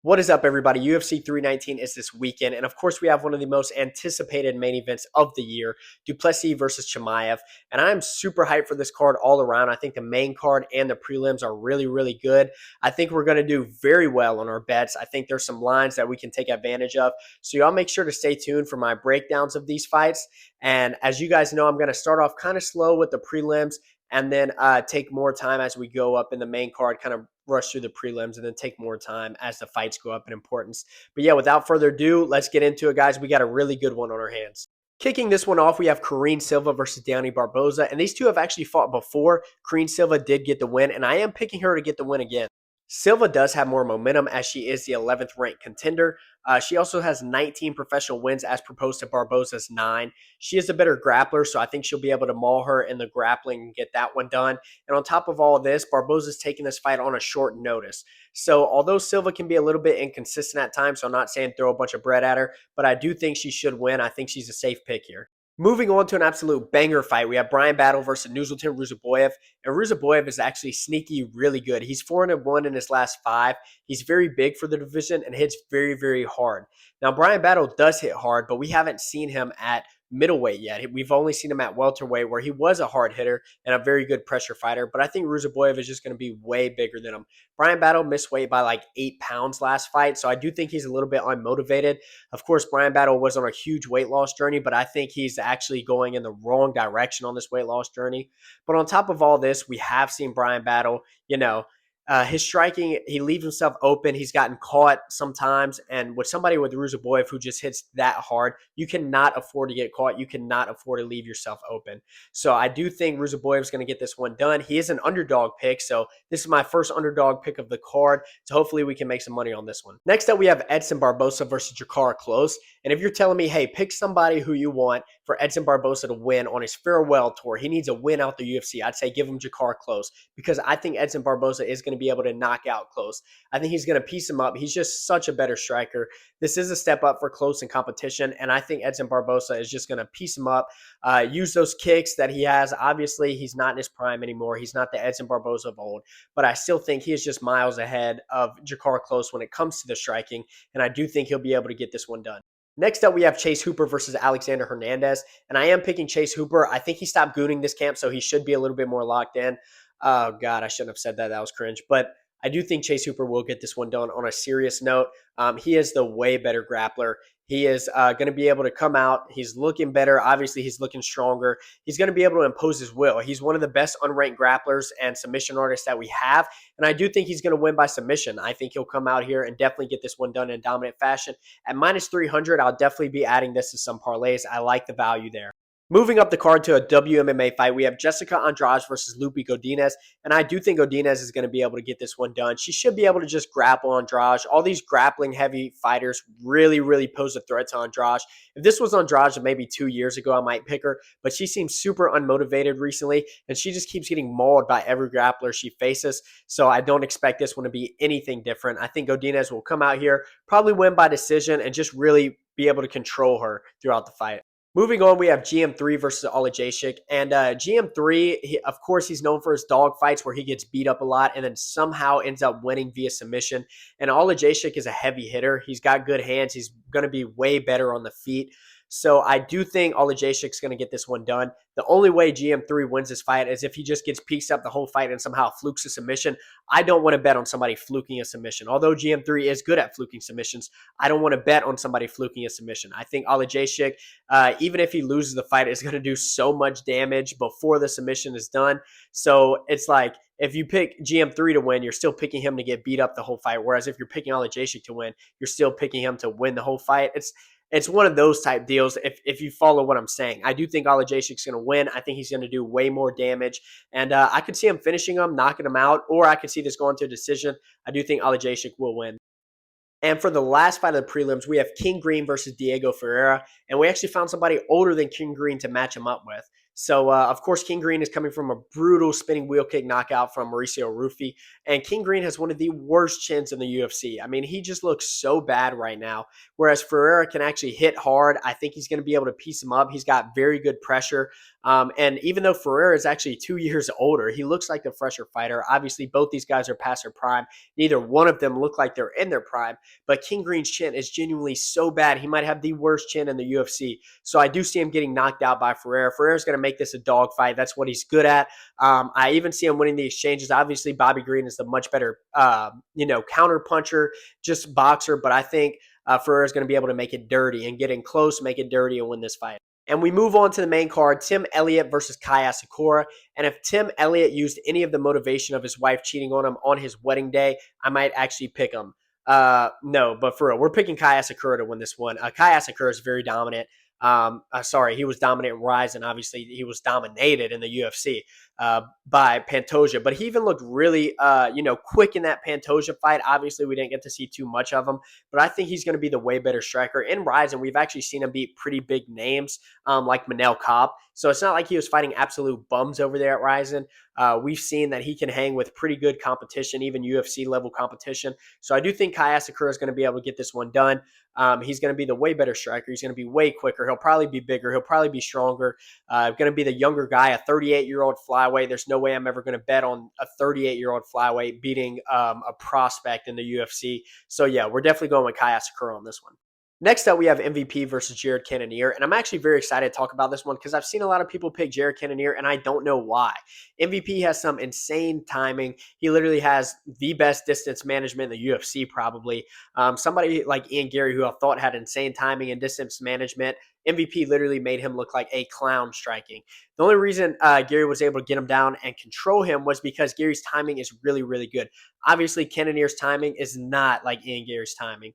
What is up, everybody? UFC 319 is this weekend, and of course, we have one of the most anticipated main events of the year, Duplexi versus Chimaev. And I'm super hyped for this card all around. I think the main card and the prelims are really, really good. I think we're going to do very well on our bets. I think there's some lines that we can take advantage of. So, y'all make sure to stay tuned for my breakdowns of these fights. And as you guys know, I'm going to start off kind of slow with the prelims and then take more time as we go up in the main card, kind of rush through the prelims and then take more time as the fights go up in importance. But yeah, without further ado, let's get into it, guys. We got a really good one on our hands. Kicking this one off, we have Silva versus Barbosa, and these two have actually fought before. Silva did get the win, and I am picking her to get the win again. Silva does have more momentum as she is the 11th ranked contender. She also has 19 professional wins as opposed to Barbosa's 9. She is a better grappler, so I think she'll be able to maul her in the grappling and get that one done. And on top of all of this, Barbosa's taking this fight on a short notice. So although Silva can be a little bit inconsistent at times, so I'm not saying throw a bunch of bread at her, but I do think she should win. I think she's a safe pick here. Moving on to an absolute banger fight, we have Bryan Battle versus Rousaboy. And Rousaboy is actually sneaky really good. He's 4-1 in his last 5. He's very big for the division and hits very, very hard. Now, Bryan Battle does hit hard, but we haven't seen him at middleweight yet. We've only seen him at welterweight, where he was a hard hitter and a very good pressure fighter. But I think Rousaboy is just going to be way bigger than him. Bryan Battle missed weight by like 8 pounds last fight, so I do think he's a little bit unmotivated. Of course, Bryan Battle was on a huge weight loss journey, but I think he's actually going in the wrong direction on this weight loss journey. But on top of all this, we have seen Bryan Battle, his striking, he leaves himself open. He's gotten caught sometimes. And with somebody with Rousaboy who just hits that hard, you cannot afford to get caught. You cannot afford to leave yourself open. So I do think Rousaboy is going to get this one done. He is an underdog pick. So this is my first underdog pick of the card. So hopefully we can make some money on this one. Next up, we have Edson Barbosa versus Jakar Close. And if you're telling me, hey, pick somebody who you want for Edson Barbosa to win on his farewell tour, he needs a win out the UFC, I'd say give him Jakar Close, because I think Edson Barbosa is going to be able to knock out Close. I think he's going to piece him up. He's just such a better striker. This is a step up for Close in competition, and I think Edson Barbosa is just going to piece him up, use those kicks that he has. Obviously, he's not in his prime anymore. He's not the Edson Barbosa of old, but I still think he is just miles ahead of Jakar Close when it comes to the striking, and I do think he'll be able to get this one done. Next up, we have Chase Hooper versus Alexander Hernandez, and I am picking Chase Hooper. I think he stopped gooning this camp, so he should be a little bit more locked in. Oh, God, I shouldn't have said that. That was cringe. But I do think Chase Hooper will get this one done on a serious note. He is the way better grappler. He is going to be able to come out. He's looking better. Obviously, he's looking stronger. He's going to be able to impose his will. He's one of the best unranked grapplers and submission artists that we have. And I do think he's going to win by submission. I think he'll come out here and definitely get this one done in a dominant fashion. At minus 300, I'll definitely be adding this to some parlays. I like the value there. Moving up the card to a WMMA fight, we have Jessica Andrade versus Lupi Godinez, and I do think Godinez is going to be able to get this one done. She should be able to just grapple Andrade. All these grappling-heavy fighters really, really pose a threat to Andrade. If this was Andrade maybe 2 years ago, I might pick her, but she seems super unmotivated recently, and she just keeps getting mauled by every grappler she faces, so I don't expect this one to be anything different. I think Godinez will come out here, probably win by decision, and just really be able to control her throughout the fight. Moving on, we have GM3 versus Aljamain. And GM3, of course, he's known for his dog fights where he gets beat up a lot and then somehow ends up winning via submission. And Aljamain is a heavy hitter. He's got good hands. He's going to be way better on the feet. So I do think Aljamain is going to get this one done. The only way GM3 wins this fight is if he just gets pieced up the whole fight and somehow flukes a submission. I don't want to bet on somebody fluking a submission. Although GM3 is good at fluking submissions, I don't want to bet on somebody fluking a submission. I think Aljamain, even if he loses the fight, is going to do so much damage before the submission is done. So it's like, if you pick GM3 to win, you're still picking him to get beat up the whole fight. Whereas if you're picking Aljamain to win, you're still picking him to win the whole fight. It's one of those type deals if you follow what I'm saying. I do think Aljamain is going to win. I think he's going to do way more damage. And I could see him finishing him, knocking him out, or I could see this going to a decision. I do think Aljamain will win. And for the last fight of the prelims, we have King Green versus Diego Ferrer. And we actually found somebody older than King Green to match him up with. So, of course, King Green is coming from a brutal spinning wheel kick knockout from Mauricio Rufy. And King Green has one of the worst chins in the UFC. I mean, he just looks so bad right now. Whereas Ferrer can actually hit hard. I think he's going to be able to piece him up. He's got very good pressure. And even though Ferrer is actually 2 years older, he looks like the fresher fighter. Obviously, both these guys are past their prime. Neither one of them look like they're in their prime. But King Green's chin is genuinely so bad. He might have the worst chin in the UFC. So I do see him getting knocked out by Ferrer. Ferrer's going to make this a dogfight. That's what he's good at. I even see him winning the exchanges. Obviously, Bobby Green is the much better, counter puncher, just boxer. But I think Ferrer is going to be able to make it dirty and get in close, make it dirty, and win this fight. And we move on to the main card, Tim Elliott versus Kaiasakura. And if Tim Elliott used any of the motivation of his wife cheating on him on his wedding day, I might actually pick him. No, but for real, we're picking Kaiasakura to win this one. Kaiasakura is very dominant. He was dominant in Rise, and obviously he was dominated in the UFC by Pantoja. But he even looked really, quick in that Pantoja fight. Obviously, we didn't get to see too much of him, but I think he's going to be the way better striker in Rise, and we've actually seen him beat pretty big names like Manel Cobb. So it's not like he was fighting absolute bums over there at Ryzen. We've seen that he can hang with pretty good competition, even UFC level competition. So I do think Kaiasakura is going to be able to get this one done. He's going to be the way better striker. He's going to be way quicker. He'll probably be bigger. He'll probably be stronger. Going to be the younger guy, a 38-year-old flyweight. There's no way I'm ever going to bet on a 38-year-old flyweight beating a prospect in the UFC. So yeah, we're definitely going with Kaiasakura on this one. Next up, we have MVP versus Jared Cannonier, and I'm actually very excited to talk about this one because I've seen a lot of people pick Jared Cannonier, and I don't know why. MVP has some insane timing. He literally has the best distance management in the UFC, probably. Somebody like Ian Gary, who I thought had insane timing and distance management, MVP literally made him look like a clown striking. The only reason Gary was able to get him down and control him was because Gary's timing is really, really good. Obviously, Cannonier's timing is not like Ian Gary's timing.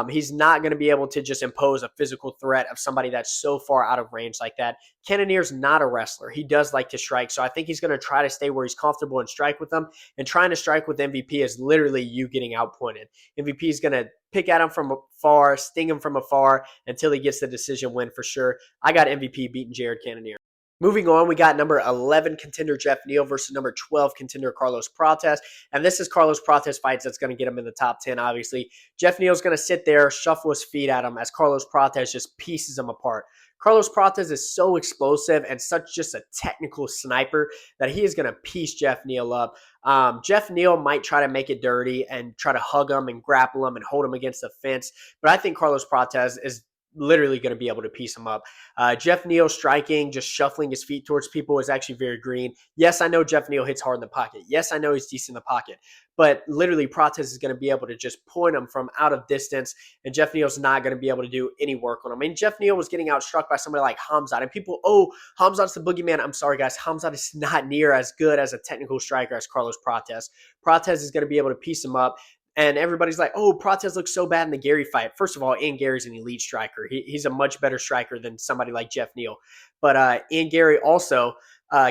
He's not going to be able to just impose a physical threat of somebody that's so far out of range like that. Cannonier's not a wrestler. He does like to strike, so I think he's going to try to stay where he's comfortable and strike with them. And trying to strike with MVP is literally you getting outpointed. MVP is going to pick at him from afar, sting him from afar until he gets the decision win for sure. I got MVP beating Jared Cannonier. Moving on, we got number 11 contender Jeff Neal versus number 12 contender Carlos Protes. And this is Carlos Protes fights that's going to get him in the top 10, obviously. Jeff Neal's going to sit there, shuffle his feet at him as Carlos Protes just pieces him apart. Carlos Protes is so explosive and such just a technical sniper that he is going to piece Jeff Neal up. Jeff Neal might try to make it dirty and try to hug him and grapple him and hold him against the fence. But I think Carlos Protes is literally going to be able to piece him up. Jeff Neal striking, just shuffling his feet towards people is actually very green. Yes, I know Jeff Neal hits hard in the pocket. Yes, I know he's decent in the pocket. But literally, Protes is going to be able to just point him from out of distance, and Jeff Neal's not going to be able to do any work on him. I mean, Jeff Neal was getting outstruck by somebody like Hamzot, and people, Hamzot's the boogeyman. I'm sorry, guys. Hamzot is not near as good as a technical striker as Carlos Protes. Protes is going to be able to piece him up. And everybody's like, Protes looks so bad in the Gary fight. First of all, Ian Gary's an elite striker. He's a much better striker than somebody like Jeff Neal. But Ian Gary also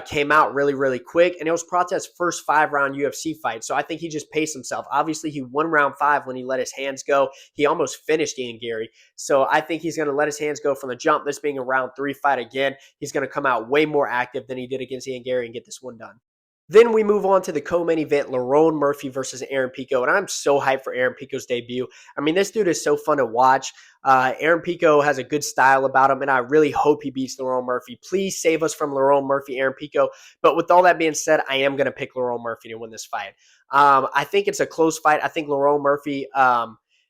came out really, really quick. And it was Protes' first 5-round UFC fight. So I think he just paced himself. Obviously, he won round 5 when he let his hands go. He almost finished Ian Gary. So I think he's going to let his hands go from the jump. This being a round 3 fight again, he's going to come out way more active than he did against Ian Gary and get this one done. Then we move on to the co-main event, Lauron Murphy versus Aaron Pico. And I'm so hyped for Aaron Pico's debut. I mean, this dude is so fun to watch. Aaron Pico has a good style about him, and I really hope he beats Lauron Murphy. Please save us from Lauron Murphy, Aaron Pico. But with all that being said, I am going to pick Lauron Murphy to win this fight. I think it's a close fight. I think Lauron Murphy,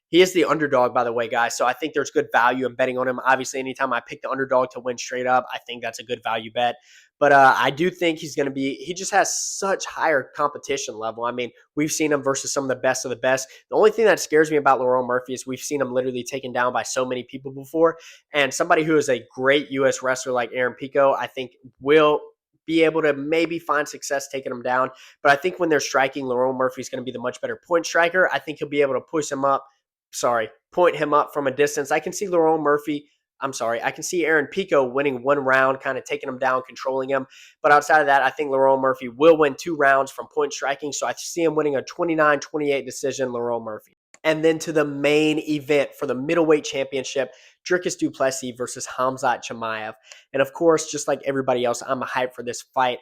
he is the underdog, by the way, guys. So I think there's good value in betting on him. Obviously, anytime I pick the underdog to win straight up, I think that's a good value bet. But I do think he's going to be – he just has such higher competition level. I mean, we've seen him versus some of the best of the best. The only thing that scares me about Lauron Murphy is we've seen him literally taken down by so many people before. And somebody who is a great U.S. wrestler like Aaron Pico, I think will be able to maybe find success taking him down. But I think when they're striking, Lauron Murphy is going to be the much better point striker. I think he'll be able to point him up from a distance. I can see I can see Aaron Pico winning 1 round, kind of taking him down, controlling him. But outside of that, I think Lauron Murphy will win 2 rounds from point striking. So I see him winning a 29-28 decision, Lauron Murphy. And then to the main event for the middleweight championship, Dricus du Plessis versus Khamzhat Chimaev. And of course, just like everybody else, I'm hyped for this fight.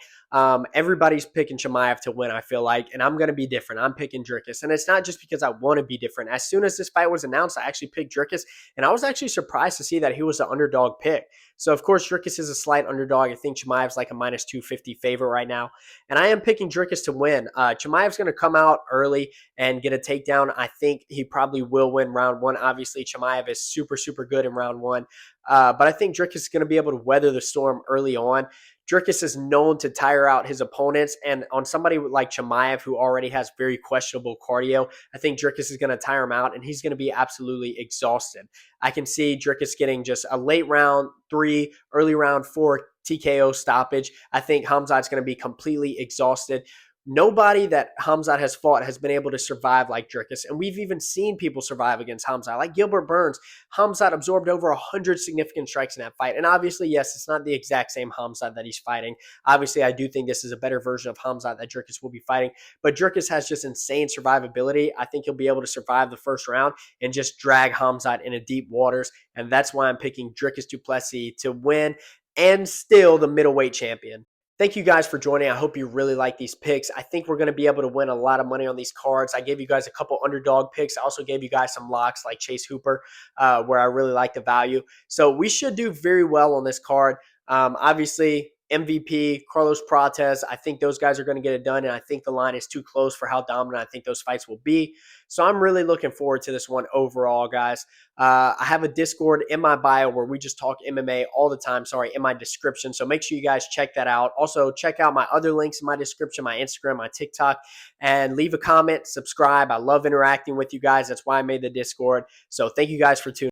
Everybody's picking Chimaev to win, I feel like, and I'm going to be different. I'm picking Dricus, and it's not just because I want to be different. As soon as this fight was announced, I actually picked Dricus, and I was actually surprised to see that he was an underdog pick. So, of course, Dricus is a slight underdog. I think Chimaev's like a minus 250 favorite right now, and I am picking Dricus to win. Chimaev's going to come out early and get a takedown. I think he probably will win round one. Obviously, Chimaev is super, super good in round one, but I think Dricus is going to be able to weather the storm early on. Dricus is known to tire out his opponents, and on somebody like Chimaev, who already has very questionable cardio, I think Dricus is going to tire him out, and he's going to be absolutely exhausted. I can see Dricus getting just a late round 3, early round 4 TKO stoppage. I think Hamzat's going to be completely exhausted. Nobody that Hamzat has fought has been able to survive like Dricus, and we've even seen people survive against Hamzat, like Gilbert Burns. Hamzat absorbed over 100 significant strikes in that fight, and obviously, yes, it's not the exact same Hamzat that he's fighting. Obviously, I do think this is a better version of Hamzat that Dricus will be fighting, but Dricus has just insane survivability. I think he'll be able to survive the first round and just drag Hamzat into deep waters, and that's why I'm picking Dricus du Plessis to win and still the middleweight champion. Thank you guys for joining. I hope you really like these picks. I think we're going to be able to win a lot of money on these cards. I gave you guys a couple underdog picks. I also gave you guys some locks like Chase Hooper, where I really like the value. So we should do very well on this card. Obviously, MVP, Carlos Protes, I think those guys are going to get it done, and I think the line is too close for how dominant I think those fights will be. So I'm really looking forward to this one overall, guys. I have a Discord in my bio where we just talk MMA all the time, in my description. So make sure you guys check that out. Also, check out my other links in my description, my Instagram, my TikTok, and leave a comment, subscribe. I love interacting with you guys. That's why I made the Discord. So thank you guys for tuning in.